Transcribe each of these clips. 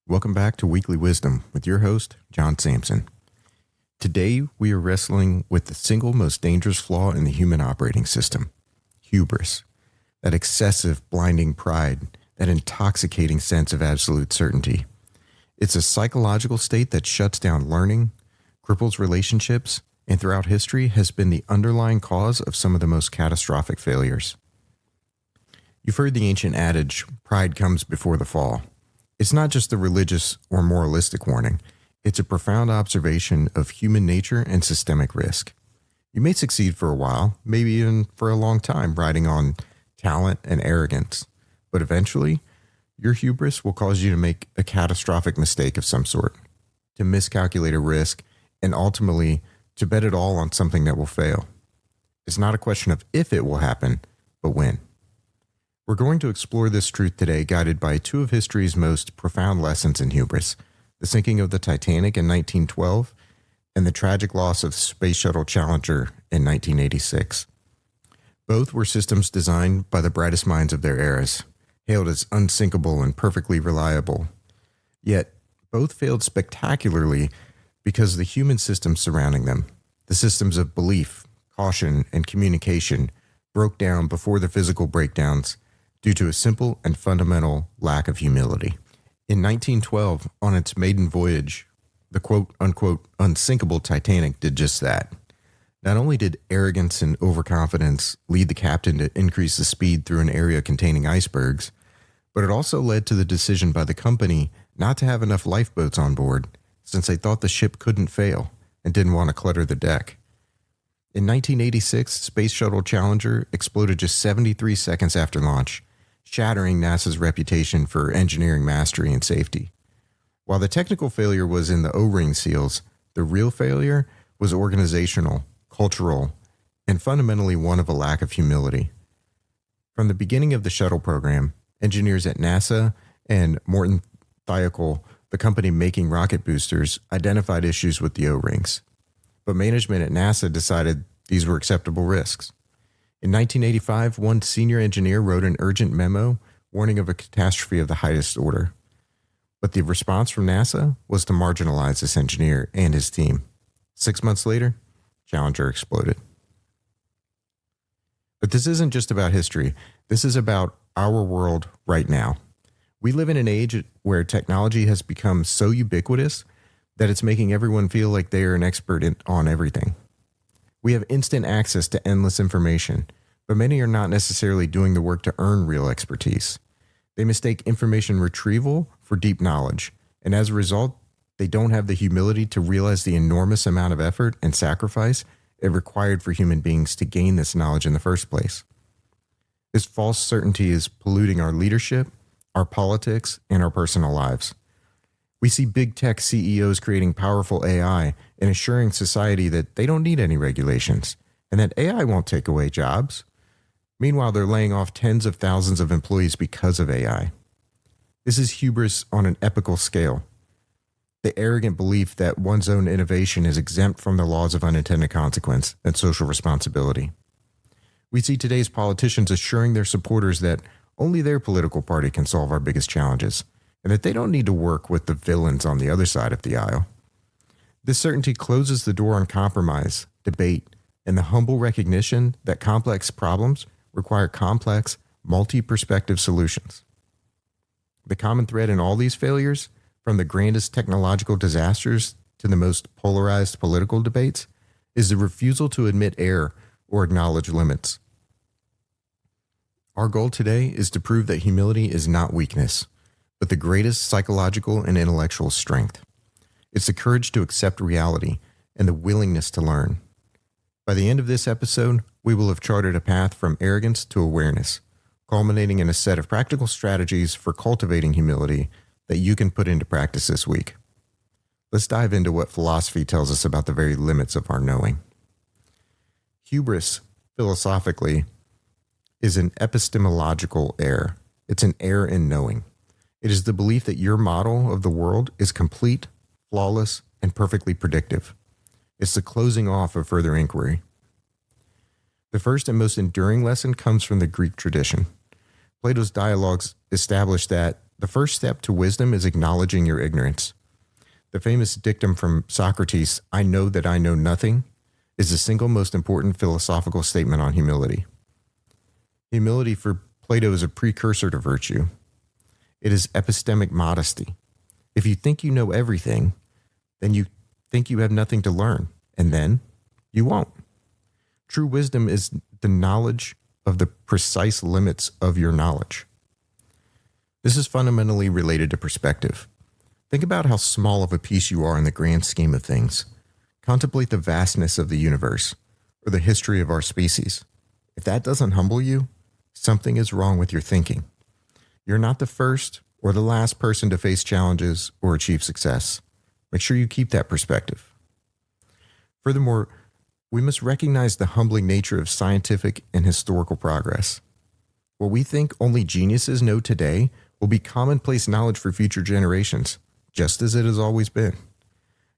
Welcome back to Weekly Wisdom with your host, John Sampson. Today, we are wrestling with the single most dangerous flaw in the human operating system, hubris, that excessive, blinding pride, that intoxicating sense of absolute certainty. It's a psychological state that shuts down learning, cripples relationships, and throughout history has been the underlying cause of some of the most catastrophic failures. You've heard the ancient adage, pride comes before the fall. It's not just a religious or moralistic warning. It's a profound observation of human nature and systemic risk. You may succeed for a while, maybe even for a long time, riding on talent and arrogance. But eventually, your hubris will cause you to make a catastrophic mistake of some sort, to miscalculate a risk, and ultimately to bet it all on something that will fail. It's not a question of if it will happen, but when. We're going to explore this truth today, guided by two of history's most profound lessons in hubris, the sinking of the Titanic in 1912 and the tragic loss of Space Shuttle Challenger in 1986. Both were systems designed by the brightest minds of their eras, hailed as unsinkable and perfectly reliable. Yet, both failed spectacularly because the human systems surrounding them, the systems of belief, caution, and communication, broke down before the physical breakdowns due to a simple and fundamental lack of humility. In 1912, on its maiden voyage, the quote-unquote unsinkable Titanic did just that. Not only did arrogance and overconfidence lead the captain to increase the speed through an area containing icebergs, but it also led to the decision by the company not to have enough lifeboats on board since they thought the ship couldn't fail and didn't want to clutter the deck. In 1986, Space Shuttle Challenger exploded just 73 seconds after launch, shattering NASA's reputation for engineering mastery and safety. While the technical failure was in the O-ring seals, the real failure was organizational, cultural, and fundamentally one of a lack of humility. From the beginning of the shuttle program, engineers at NASA and Morton Thiokol, the company making rocket boosters, identified issues with the O-rings. But management at NASA decided these were acceptable risks. In 1985, one senior engineer wrote an urgent memo warning of a catastrophe of the highest order. But the response from NASA was to marginalize this engineer and his team. 6 months later, Challenger exploded. But this isn't just about history. This is about our world right now. We live in an age where technology has become so ubiquitous that it's making everyone feel like they are an expert on everything. We have instant access to endless information, but many are not necessarily doing the work to earn real expertise. They mistake information retrieval for deep knowledge, and as a result, they don't have the humility to realize the enormous amount of effort and sacrifice it required for human beings to gain this knowledge in the first place. This false certainty is polluting our leadership, our politics, and our personal lives. We see big tech CEOs creating powerful AI and assuring society that they don't need any regulations and that AI won't take away jobs. Meanwhile, they're laying off tens of thousands of employees because of AI. This is hubris on an epical scale. The arrogant belief that one's own innovation is exempt from the laws of unintended consequence and social responsibility. We see today's politicians assuring their supporters that only their political party can solve our biggest challenges, and that they don't need to work with the villains on the other side of the aisle. This certainty closes the door on compromise, debate, and the humble recognition that complex problems require complex, multi-perspective solutions. The common thread in all these failures, from the grandest technological disasters to the most polarized political debates, is the refusal to admit error or acknowledge limits. Our goal today is to prove that humility is not weakness, but the greatest psychological and intellectual strength. It's the courage to accept reality and the willingness to learn. By the end of this episode, we will have charted a path from arrogance to awareness, culminating in a set of practical strategies for cultivating humility that you can put into practice this week. Let's dive into what philosophy tells us about the very limits of our knowing. Hubris, philosophically, is an epistemological error. It's an error in knowing. It is the belief that your model of the world is complete, flawless, and perfectly predictive. It's the closing off of further inquiry. The first and most enduring lesson comes from the Greek tradition. Plato's dialogues establish that The first step to wisdom is acknowledging your ignorance. The famous dictum from Socrates, "I know that I know nothing," is the single most important philosophical statement on humility. Humility for Plato is a precursor to virtue. It is epistemic modesty. If you think you know everything, then you think you have nothing to learn, and then you won't. True wisdom is the knowledge of the precise limits of your knowledge. This is fundamentally related to perspective. Think about how small of a piece you are in the grand scheme of things. Contemplate the vastness of the universe or the history of our species. If that doesn't humble you, something is wrong with your thinking. You're not the first or the last person to face challenges or achieve success. Make sure you keep that perspective. Furthermore, we must recognize the humbling nature of scientific and historical progress. What we think only geniuses know today will be commonplace knowledge for future generations, just as it has always been.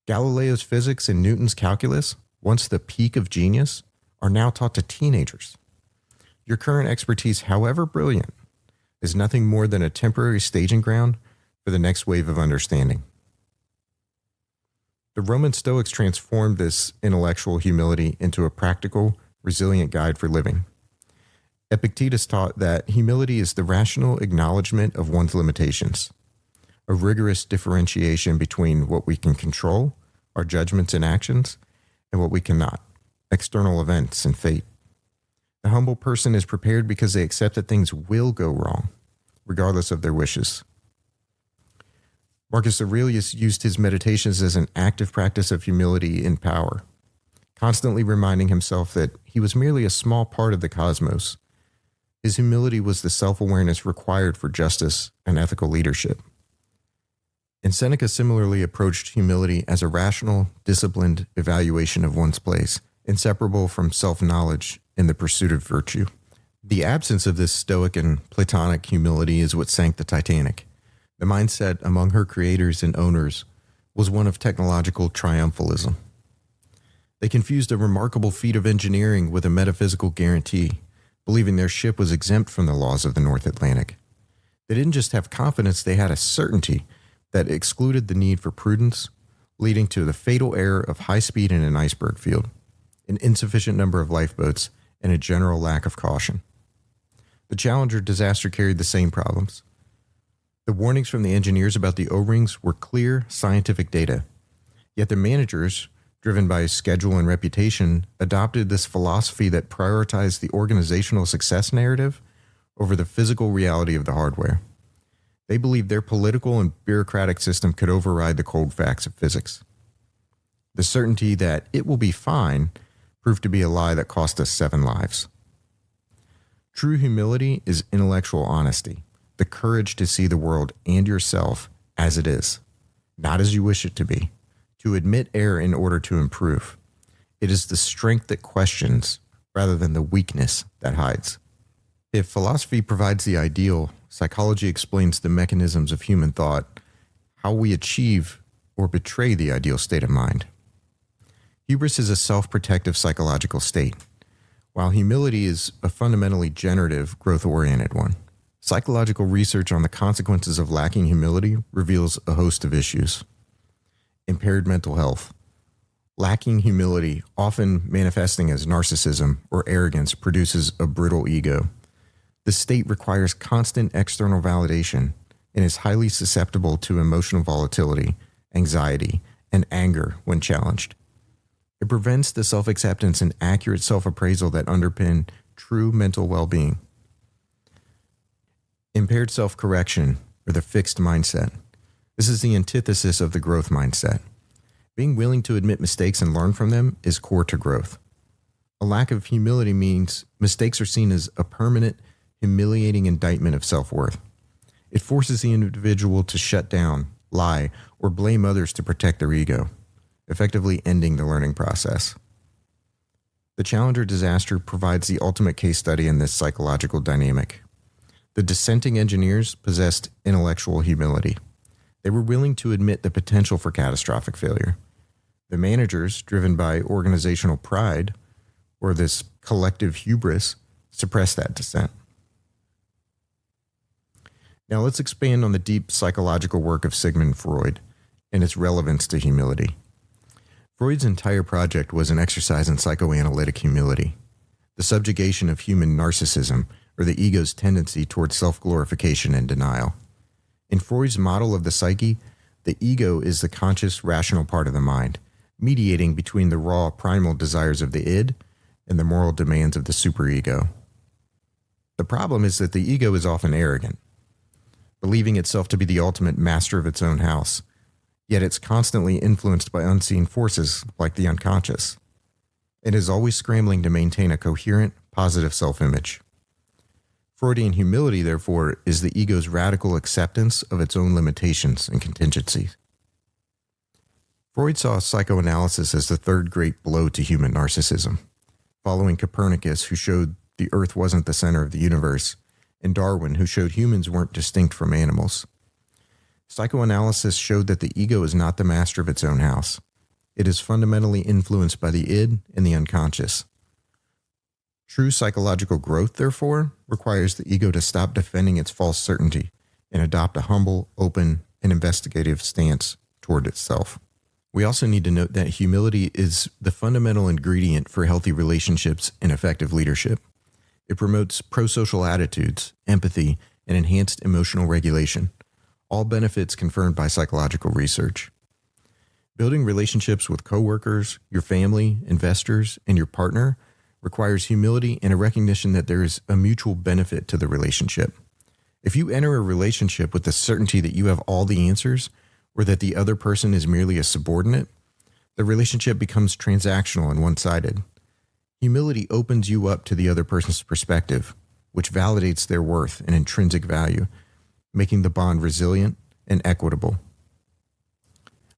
Galileo's physics and Newton's calculus, once the peak of genius, are now taught to teenagers. Your current expertise, however brilliant, is nothing more than a temporary staging ground for the next wave of understanding. The Roman Stoics transformed this intellectual humility into a practical, resilient guide for living. Epictetus taught that humility is the rational acknowledgement of one's limitations, a rigorous differentiation between what we can control, our judgments and actions, and what we cannot, external events and fate. The humble person is prepared because they accept that things will go wrong, regardless of their wishes. Marcus Aurelius used his meditations as an active practice of humility in power, constantly reminding himself that he was merely a small part of the cosmos. His humility was the self-awareness required for justice and ethical leadership. And Seneca similarly approached humility as a rational, disciplined evaluation of one's place, inseparable from self-knowledge in the pursuit of virtue. The absence of this Stoic and Platonic humility is what sank the Titanic. The mindset among her creators and owners was one of technological triumphalism. They confused a remarkable feat of engineering with a metaphysical guarantee, believing their ship was exempt from the laws of the North Atlantic. They didn't just have confidence, they had a certainty that excluded the need for prudence, leading to the fatal error of high speed in an iceberg field, an insufficient number of lifeboats, and a general lack of caution. The Challenger disaster carried the same problems. The warnings from the engineers about the O-rings were clear scientific data, yet the managers, driven by schedule and reputation, adopted this philosophy that prioritized the organizational success narrative over the physical reality of the hardware. They believed their political and bureaucratic system could override the cold facts of physics. The certainty that it will be fine proved to be a lie that cost us 7 lives. True humility is intellectual honesty, the courage to see the world and yourself as it is, not as you wish it to be, to admit error in order to improve. It is the strength that questions rather than the weakness that hides. If philosophy provides the ideal, psychology explains the mechanisms of human thought, how we achieve or betray the ideal state of mind. Hubris is a self-protective psychological state, while humility is a fundamentally generative, growth-oriented one. Psychological research on the consequences of lacking humility reveals a host of issues. Impaired mental health. Lacking humility, often manifesting as narcissism or arrogance, produces a brittle ego. The state requires constant external validation and is highly susceptible to emotional volatility, anxiety, and anger when challenged. It prevents the self-acceptance and accurate self-appraisal that underpin true mental well-being. Impaired self-correction, or the fixed mindset. This is the antithesis of the growth mindset. Being willing to admit mistakes and learn from them is core to growth. A lack of humility means mistakes are seen as a permanent, humiliating indictment of self-worth. It forces the individual to shut down, lie, or blame others to protect their ego, effectively ending the learning process. The Challenger disaster provides the ultimate case study in this psychological dynamic. The dissenting engineers possessed intellectual humility. They were willing to admit the potential for catastrophic failure. The managers, driven by organizational pride, or this collective hubris, suppressed that dissent. Now let's expand on the deep psychological work of Sigmund Freud and its relevance to humility. Freud's entire project was an exercise in psychoanalytic humility, the subjugation of human narcissism, or the ego's tendency towards self-glorification and denial. In Freud's model of the psyche, the ego is the conscious, rational part of the mind, mediating between the raw, primal desires of the id and the moral demands of the superego. The problem is that the ego is often arrogant, believing itself to be the ultimate master of its own house, yet it's constantly influenced by unseen forces like the unconscious. It is always scrambling to maintain a coherent, positive self-image. Freudian humility, therefore, is the ego's radical acceptance of its own limitations and contingencies. Freud saw psychoanalysis as the third great blow to human narcissism, following Copernicus, who showed the Earth wasn't the center of the universe, and Darwin, who showed humans weren't distinct from animals. Psychoanalysis showed that the ego is not the master of its own house. It is fundamentally influenced by the id and the unconscious. True psychological growth, therefore, requires the ego to stop defending its false certainty and adopt a humble, open, and investigative stance toward itself. We also need to note that humility is the fundamental ingredient for healthy relationships and effective leadership. It promotes pro-social attitudes, empathy, and enhanced emotional regulation, all benefits confirmed by psychological research. Building relationships with coworkers, your family, investors, and your partner requires humility and a recognition that there is a mutual benefit to the relationship. If you enter a relationship with the certainty that you have all the answers, or that the other person is merely a subordinate, the relationship becomes transactional and one-sided. Humility opens you up to the other person's perspective, which validates their worth and intrinsic value, making the bond resilient and equitable.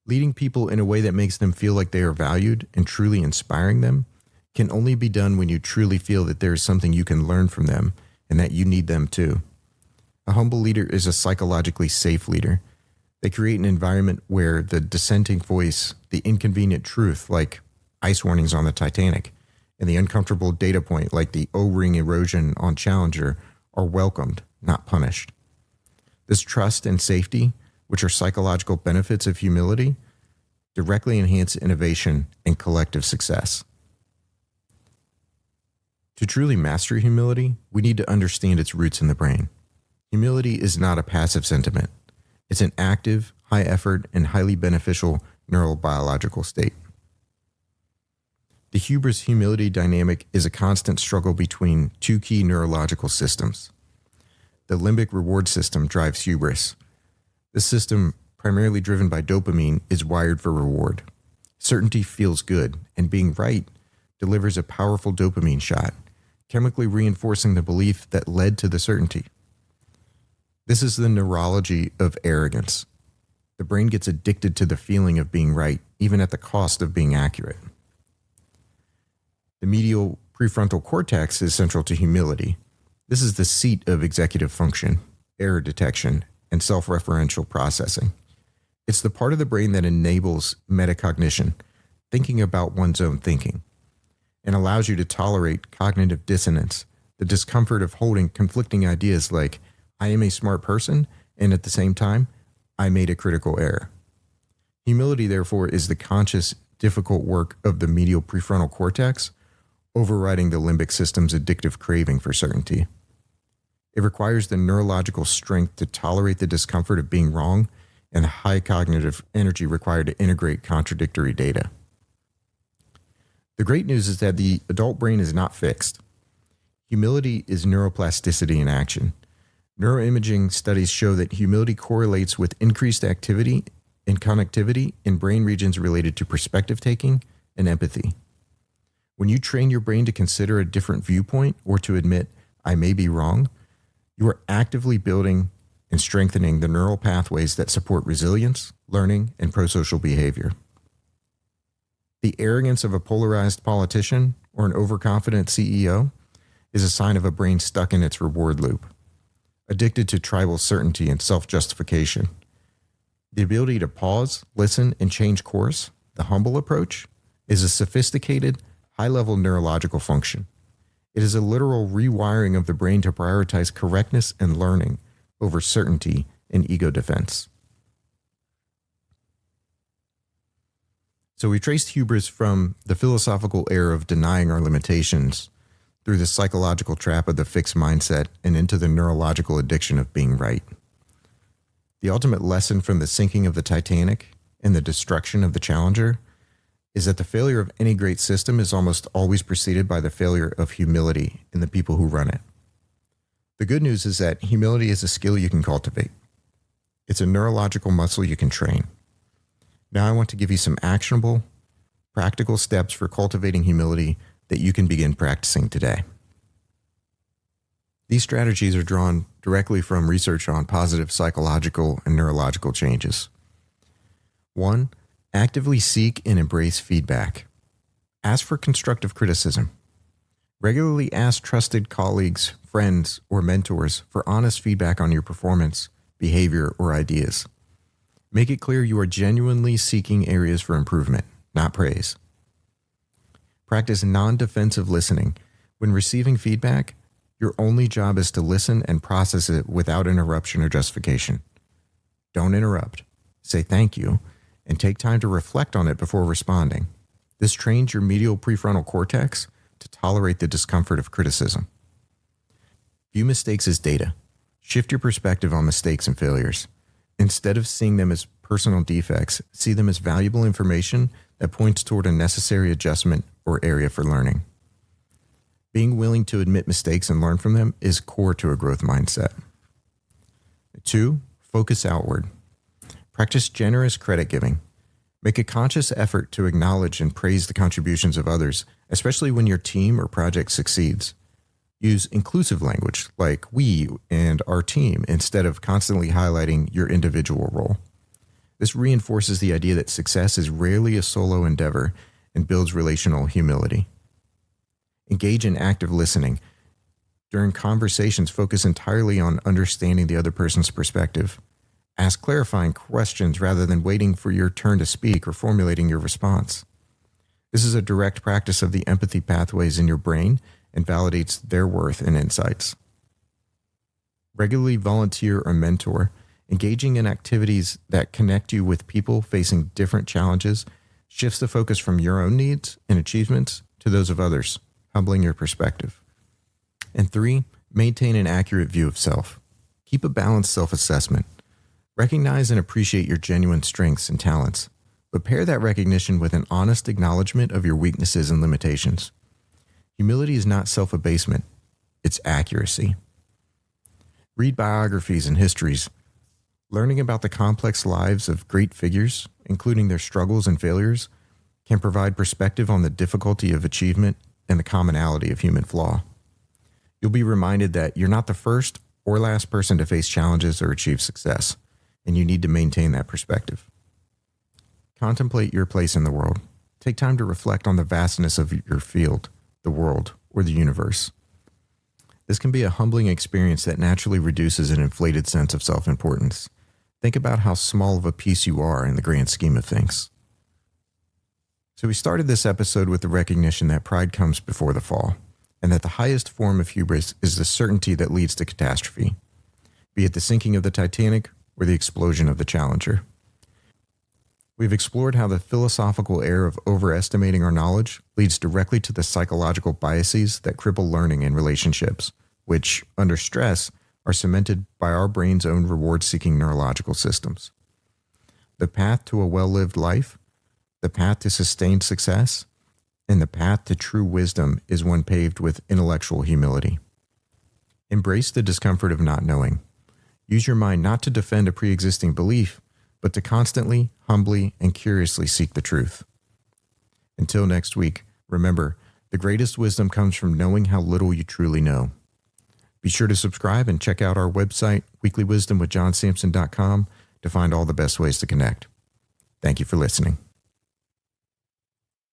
Leading people in a way that makes them feel like they are valued and truly inspiring them can only be done when you truly feel that there is something you can learn from them and that you need them too. A humble leader is a psychologically safe leader. They create an environment where the dissenting voice, the inconvenient truth like ice warnings on the Titanic, and the uncomfortable data point like the O-ring erosion on Challenger are welcomed, not punished. This trust and safety, which are psychological benefits of humility, directly enhance innovation and collective success. To truly master humility, we need to understand its roots in the brain. Humility is not a passive sentiment. It's an active, high effort, and highly beneficial neurobiological state. The hubris humility dynamic is a constant struggle between two key neurological systems. The limbic reward system drives hubris. This system, primarily driven by dopamine, is wired for reward. Certainty feels good, and being right delivers a powerful dopamine shot, chemically reinforcing the belief that led to the certainty. This is the neurology of arrogance. The brain gets addicted to the feeling of being right, even at the cost of being accurate. The medial prefrontal cortex is central to humility. This is the seat of executive function, error detection, and self-referential processing. It's the part of the brain that enables metacognition, thinking about one's own thinking, and allows you to tolerate cognitive dissonance, the discomfort of holding conflicting ideas like, I am a smart person, and at the same time, I made a critical error. Humility, therefore, is the conscious, difficult work of the medial prefrontal cortex, overriding the limbic system's addictive craving for certainty. It requires the neurological strength to tolerate the discomfort of being wrong and the high cognitive energy required to integrate contradictory data. The great news is that the adult brain is not fixed. Humility is neuroplasticity in action. Neuroimaging studies show that humility correlates with increased activity and connectivity in brain regions related to perspective taking and empathy. When you train your brain to consider a different viewpoint or to admit, I may be wrong, you are actively building and strengthening the neural pathways that support resilience, learning, and prosocial behavior. The arrogance of a polarized politician or an overconfident CEO is a sign of a brain stuck in its reward loop, addicted to tribal certainty and self-justification. The ability to pause, listen, and change course, the humble approach, is a sophisticated, high-level neurological function. It is a literal rewiring of the brain to prioritize correctness and learning over certainty and ego defense. So we traced hubris from the philosophical error of denying our limitations through the psychological trap of the fixed mindset and into the neurological addiction of being right. The ultimate lesson from the sinking of the Titanic and the destruction of the Challenger is that the failure of any great system is almost always preceded by the failure of humility in the people who run it. The good news is that humility is a skill you can cultivate. It's a neurological muscle you can train. Now I want to give you some actionable, practical steps for cultivating humility that you can begin practicing today. These strategies are drawn directly from research on positive psychological and neurological changes. 1. Actively seek and embrace feedback. Ask for constructive criticism. Regularly ask trusted colleagues, friends, or mentors for honest feedback on your performance, behavior, or ideas. Make it clear you are genuinely seeking areas for improvement, not praise. Practice non-defensive listening. When receiving feedback, your only job is to listen and process it without interruption or justification. Don't interrupt. Say thank you, and take time to reflect on it before responding. This trains your medial prefrontal cortex to tolerate the discomfort of criticism. View mistakes as data. Shift your perspective on mistakes and failures. Instead of seeing them as personal defects, see them as valuable information that points toward a necessary adjustment or area for learning. Being willing to admit mistakes and learn from them is core to a growth mindset. 2. Focus outward. Practice generous credit giving. Make a conscious effort to acknowledge and praise the contributions of others, especially when your team or project succeeds. Use inclusive language like we and our team instead of constantly highlighting your individual role. This reinforces the idea that success is rarely a solo endeavor and builds relational humility. Engage in active listening. During conversations, focus entirely on understanding the other person's perspective. Ask clarifying questions rather than waiting for your turn to speak or formulating your response. This is a direct practice of the empathy pathways in your brain and validates their worth and insights. Regularly volunteer or mentor. Engaging in activities that connect you with people facing different challenges shifts the focus from your own needs and achievements to those of others, humbling your perspective. And 3, maintain an accurate view of self. Keep a balanced self-assessment. Recognize and appreciate your genuine strengths and talents, but pair that recognition with an honest acknowledgement of your weaknesses and limitations. Humility is not self-abasement, it's accuracy. Read biographies and histories. Learning about the complex lives of great figures, including their struggles and failures, can provide perspective on the difficulty of achievement and the commonality of human flaw. You'll be reminded that you're not the first or last person to face challenges or achieve success, and you need to maintain that perspective. Contemplate your place in the world. Take time to reflect on the vastness of your field, the world, or the universe. This can be a humbling experience that naturally reduces an inflated sense of self-importance. Think about how small of a piece you are in the grand scheme of things. So we started this episode with the recognition that pride comes before the fall, and that the highest form of hubris is the certainty that leads to catastrophe, be it the sinking of the Titanic or the explosion of the Challenger. We've explored how the philosophical error of overestimating our knowledge leads directly to the psychological biases that cripple learning and relationships, which, under stress, are cemented by our brain's own reward-seeking neurological systems. The path to a well-lived life, the path to sustained success, and the path to true wisdom is one paved with intellectual humility. Embrace the discomfort of not knowing. Use your mind not to defend a pre-existing belief, but to constantly, humbly, and curiously seek the truth. Until next week, remember, the greatest wisdom comes from knowing how little you truly know. Be sure to subscribe and check out our website, weeklywisdomwithjohnsampson.com, to find all the best ways to connect. Thank you for listening.